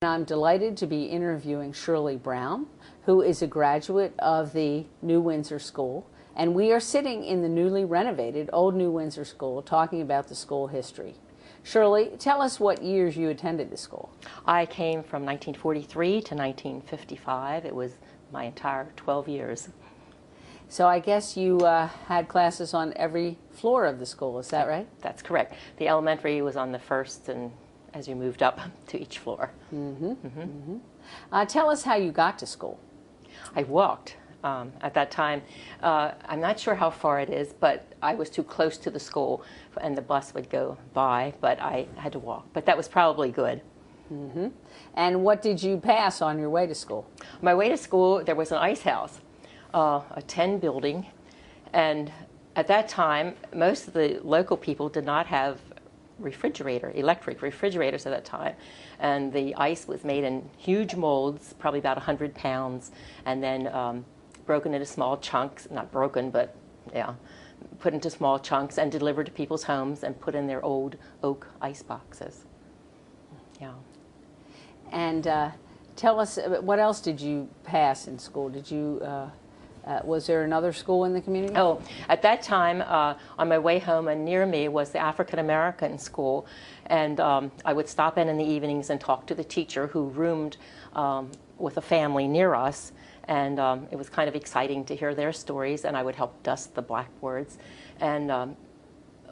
I'm delighted to be interviewing Shirley Brown, who is a graduate of the New Windsor School, and we are sitting in the newly renovated Old New Windsor School talking about the school history. Shirley, tell us what years you attended the school. I came from 1943 to 1955. It was my entire 12 years. So I guess you had classes on every floor of the school, is that right? That's correct. The elementary was on the first, and as you moved up to each floor. Tell us how you got to school. I walked. At that time, I'm not sure how far it is, but I was too close to the school and the bus would go by, but I had to walk. But that was probably good. And what did you pass on your way to school? My way to school, there was an ice house, a 10 building, and at that time, most of the local people did not have electric refrigerators at that time, and the ice was made in huge molds, probably about 100 pounds, and then broken into small chunks, not broken, but yeah, put into small chunks and delivered to people's homes and put in their old oak ice boxes. Yeah. And tell us, what else did you pass in school? Did you, was there another school in the community? Oh, at that time, on my way home, and near me was the African American school, and I would stop in the evenings and talk to the teacher who roomed with a family near us, and it was kind of exciting to hear their stories, and I would help dust the blackboards. And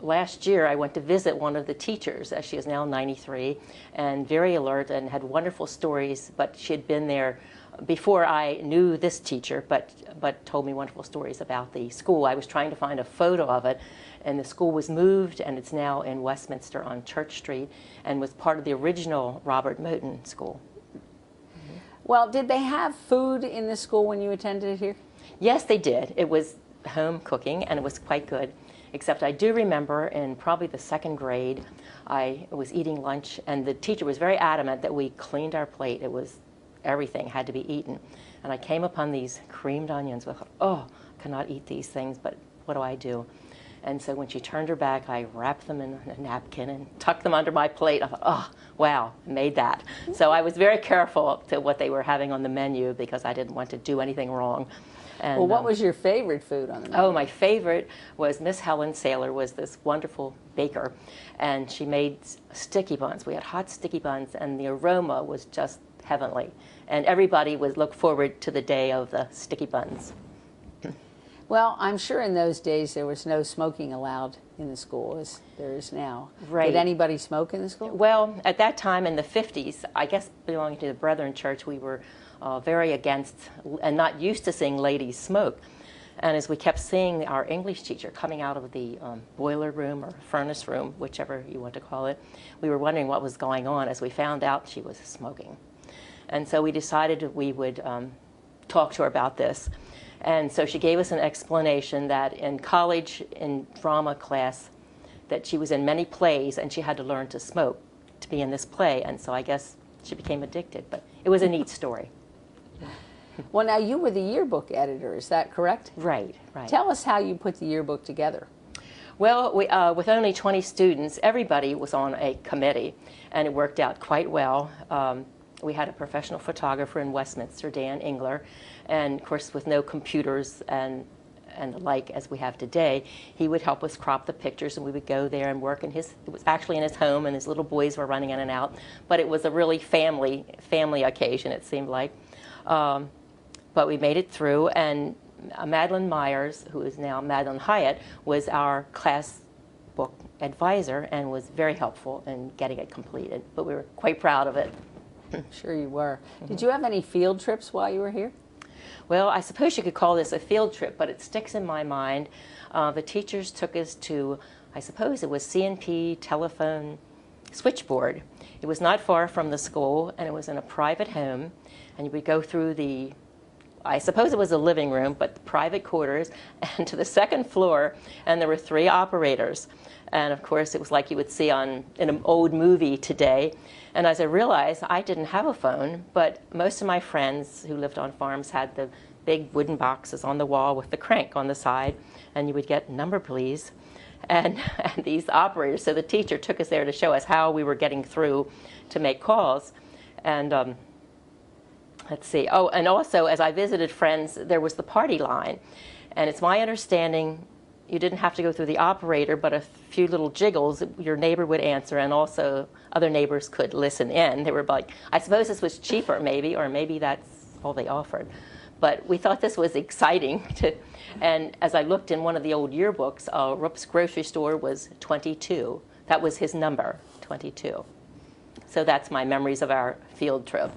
last year, I went to visit one of the teachers, as she is now 93, and very alert and had wonderful stories, but she had been there before I knew this teacher, but told me wonderful stories about the school. I was trying to find a photo of it, and the school was moved, and it's now in Westminster on Church Street, and was part of the original Robert Moton School. Well, did they have food in the school when you attended it here? Yes, they did. It was home cooking, and it was quite good, except I do remember in probably the second grade, I was eating lunch, and the teacher was very adamant that we cleaned our plate. It was everything had to be eaten. And I came upon these creamed onions. I thought, oh, I cannot eat these things, but what do I do? And so when she turned her back, I wrapped them in a napkin and tucked them under my plate. I thought, oh, wow, I made that. So I was very careful to what they were having on the menu because I didn't want to do anything wrong. And, well, what was your favorite food on the menu? Oh, my favorite was Miss Helen Saylor was this wonderful baker, and she made sticky buns. We had hot sticky buns, and the aroma was just heavenly. And everybody would look forward to the day of the sticky buns. Well, I'm sure in those days there was no smoking allowed in the school as there is now. Right. Did anybody smoke in the school? Well, at that time in the 50s, I guess belonging to the Brethren Church, we were very against and not used to seeing ladies smoke. And as we kept seeing our English teacher coming out of the boiler room or furnace room, whichever you want to call it, we were wondering what was going on as we found out she was smoking. And so we decided we would talk to her about this. And so she gave us an explanation that in college, in drama class, that she was in many plays and she had to learn to smoke to be in this play. And so I guess she became addicted. But it was a neat story. Well, now you were the yearbook editor, is that correct? Right, right. Tell us how you put the yearbook together. Well, with only 20 students, everybody was on a committee, and it worked out quite well. We had a professional photographer in Westminster, Dan Engler, and of course with no computers and the like as we have today, he would help us crop the pictures, and we would go there and work in it was actually in his home, and his little boys were running in and out, but it was a really family occasion, it seemed like. But we made it through, and Madeline Myers, who is now Madeline Hyatt, was our class book advisor and was very helpful in getting it completed, but we were quite proud of it. Sure you were. Did you have any field trips while you were here? Well, I suppose you could call this a field trip, but it sticks in my mind. The teachers took us to, I suppose it was C&P telephone switchboard. It was not far from the school, and it was in a private home, and you would go through the, I suppose it was a living room, but the private quarters, and to the second floor, and there were 3 operators. And of course, it was like you would see in an old movie today. And as I realized, I didn't have a phone, but most of my friends who lived on farms had the big wooden boxes on the wall with the crank on the side, and you would get number please. And these operators, so the teacher took us there to show us how we were getting through to make calls. And let's see. Oh, and also, as I visited friends, there was the party line. And it's my understanding you didn't have to go through the operator, but a few little jiggles, your neighbor would answer, and also other neighbors could listen in. They were like, I suppose this was cheaper, maybe, or maybe that's all they offered. But we thought this was exciting. And as I looked in one of the old yearbooks, Rupp's grocery store was 22. That was his number, 22. So that's my memories of our field trip.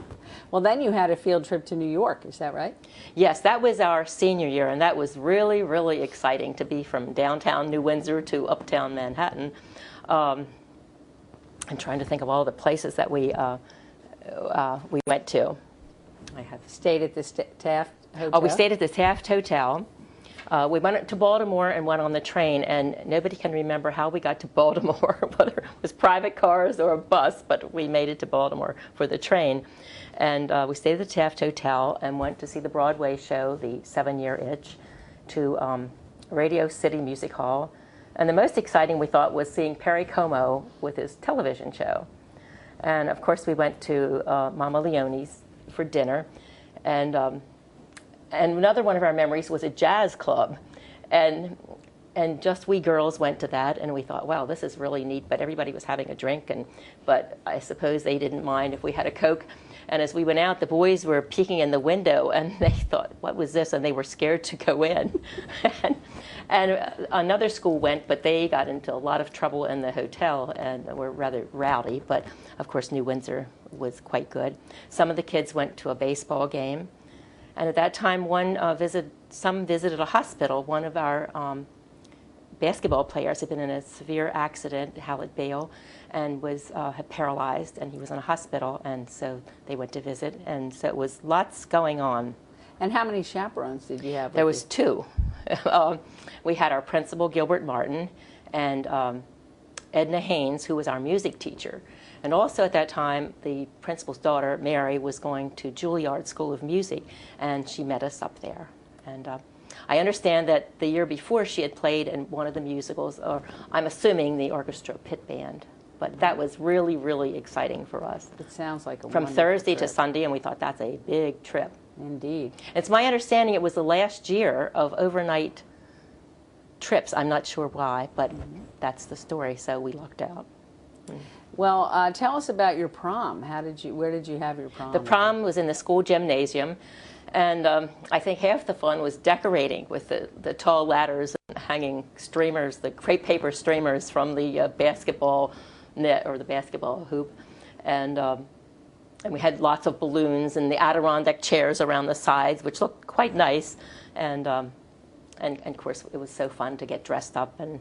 Well, then you had a field trip to New York, is that right? Yes, that was our senior year, and that was really, really exciting to be from downtown New Windsor to uptown Manhattan. I'm trying to think of all the places that we went to. I have stayed at the Taft Hotel. Oh, we stayed at the Taft Hotel. We went to Baltimore and went on the train, and nobody can remember how we got to Baltimore, whether it was private cars or a bus, but we made it to Baltimore for the train. And we stayed at the Taft Hotel and went to see the Broadway show, The 7-Year Itch, to Radio City Music Hall. And the most exciting, we thought, was seeing Perry Como with his television show. And, of course, we went to Mama Leone's for dinner. And another one of our memories was a jazz club. And just we girls went to that, and we thought, wow, this is really neat. But everybody was having a drink, but I suppose they didn't mind if we had a Coke. And as we went out, the boys were peeking in the window, and they thought, what was this? And they were scared to go in. and another school went, but they got into a lot of trouble in the hotel and were rather rowdy. But, of course, New Windsor was quite good. Some of the kids went to a baseball game. And at that time, some visited a hospital. One of our basketball players had been in a severe accident, Hallett Bale, and was had paralyzed, and he was in a hospital, and so they went to visit, and so it was lots going on. And how many chaperones did you have? There was two. We had our principal, Gilbert Martin, and Edna Haynes, who was our music teacher. And also at that time, the principal's daughter, Mary, was going to Juilliard School of Music, and she met us up there. And I understand that the year before she had played in one of the musicals, or I'm assuming the orchestra pit band. But that was really, really exciting for us. It sounds like a From wonderful Thursday trip. to Sunday, and we thought that's a big trip. Indeed. It's my understanding it was the last year of overnight trips. I'm not sure why, but that's the story, so we lucked out. Well, tell us about your prom. Where did you have your prom? The prom was in the school gymnasium, and I think half the fun was decorating with the tall ladders and hanging streamers, the crepe paper streamers from the basketball net or the basketball hoop, and we had lots of balloons and the Adirondack chairs around the sides, which looked quite nice, and of course it was so fun to get dressed up, and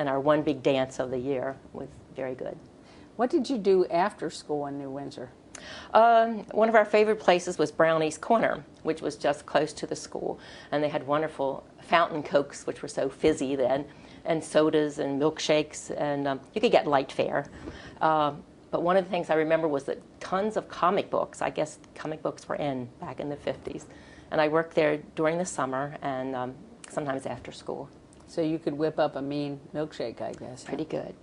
our one big dance of the year was very good. What did you do after school in New Windsor? One of our favorite places was Brownie's Corner, which was just close to the school, and they had wonderful fountain cokes, which were so fizzy then, and sodas and milkshakes, and you could get light fare. But one of the things I remember was that tons of comic books. I guess comic books were in back in the 50s. And I worked there during the summer and sometimes after school. So you could whip up a mean milkshake, I guess. Pretty good,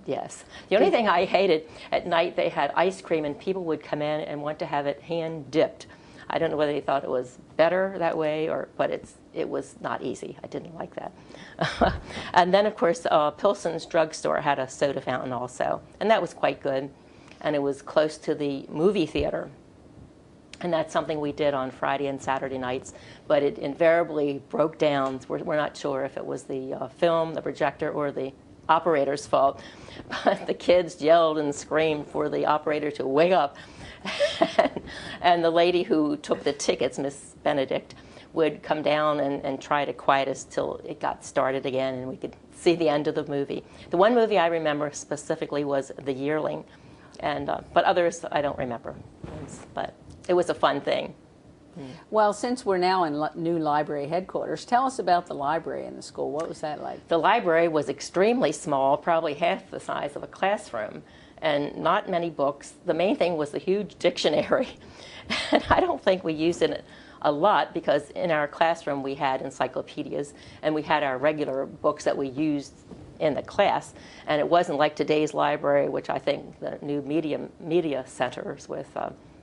yes. The only thing I hated, at night they had ice cream and people would come in and want to have it hand dipped. I don't know whether they thought it was better that way, but it was not easy. I didn't like that. And then, of course, Pilson's drugstore had a soda fountain also, and that was quite good. And it was close to the movie theater. And that's something we did on Friday and Saturday nights, but it invariably broke down. We're not sure if it was the film, the projector, or the operator's fault. But the kids yelled and screamed for the operator to wake up. And the lady who took the tickets, Miss Benedict, would come down and try to quiet us till it got started again and we could see the end of the movie. The one movie I remember specifically was The Yearling, but others I don't remember. But it was a fun thing. Well, since we're now in new library headquarters, tell us about the library in the school. What was that like? The library was extremely small, probably half the size of a classroom, and not many books. The main thing was the huge dictionary. And I don't think we used it a lot because in our classroom we had encyclopedias and we had our regular books that we used in the class. And it wasn't like today's library, which I think the new media centers with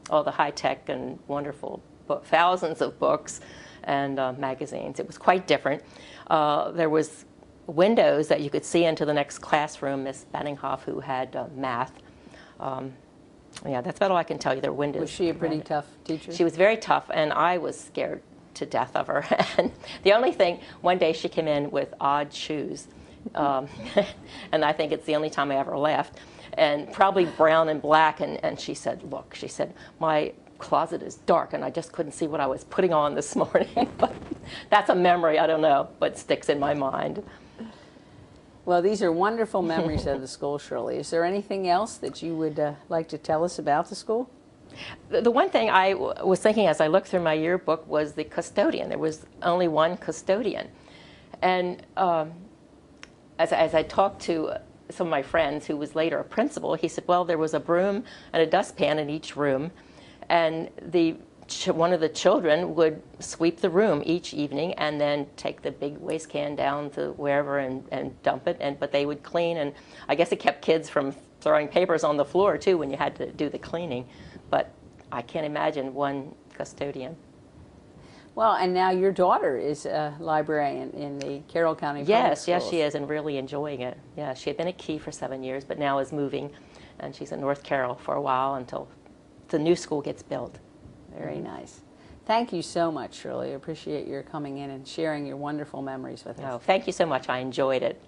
all the high-tech and wonderful thousands of books and magazines. It was quite different. There was windows that you could see into the next classroom. Miss Benninghoff, who had math. Yeah, that's about all I can tell you. There were windows. Was she a pretty tough teacher? She was very tough, and I was scared to death of her. And the only thing, one day she came in with odd shoes, and I think it's the only time I ever laughed, and probably brown and black, and she said, look, she said, my closet is dark, and I just couldn't see what I was putting on this morning. But that's a memory, I don't know, but sticks in my mind. Well, these are wonderful memories of the school, Shirley. Is there anything else that you would like to tell us about the school? The one thing I was thinking as I looked through my yearbook was the custodian. There was only one custodian. And as I talked to some of my friends, who was later a principal, he said, well, there was a broom and a dustpan in each room, and one of the children would sweep the room each evening and then take the big waste can down to wherever and dump it. But they would clean, and I guess it kept kids from throwing papers on the floor, too, when you had to do the cleaning. But I can't imagine one custodian. Well, and now your daughter is a librarian in the Carroll County Public Schools. Yes, she is, and really enjoying it. Yeah, she had been at Key for 7 years, but now is moving, and she's in North Carroll for a while until the new school gets built. Very nice. Thank you so much, Shirley. I appreciate your coming in and sharing your wonderful memories with us. Oh, thank you so much. I enjoyed it.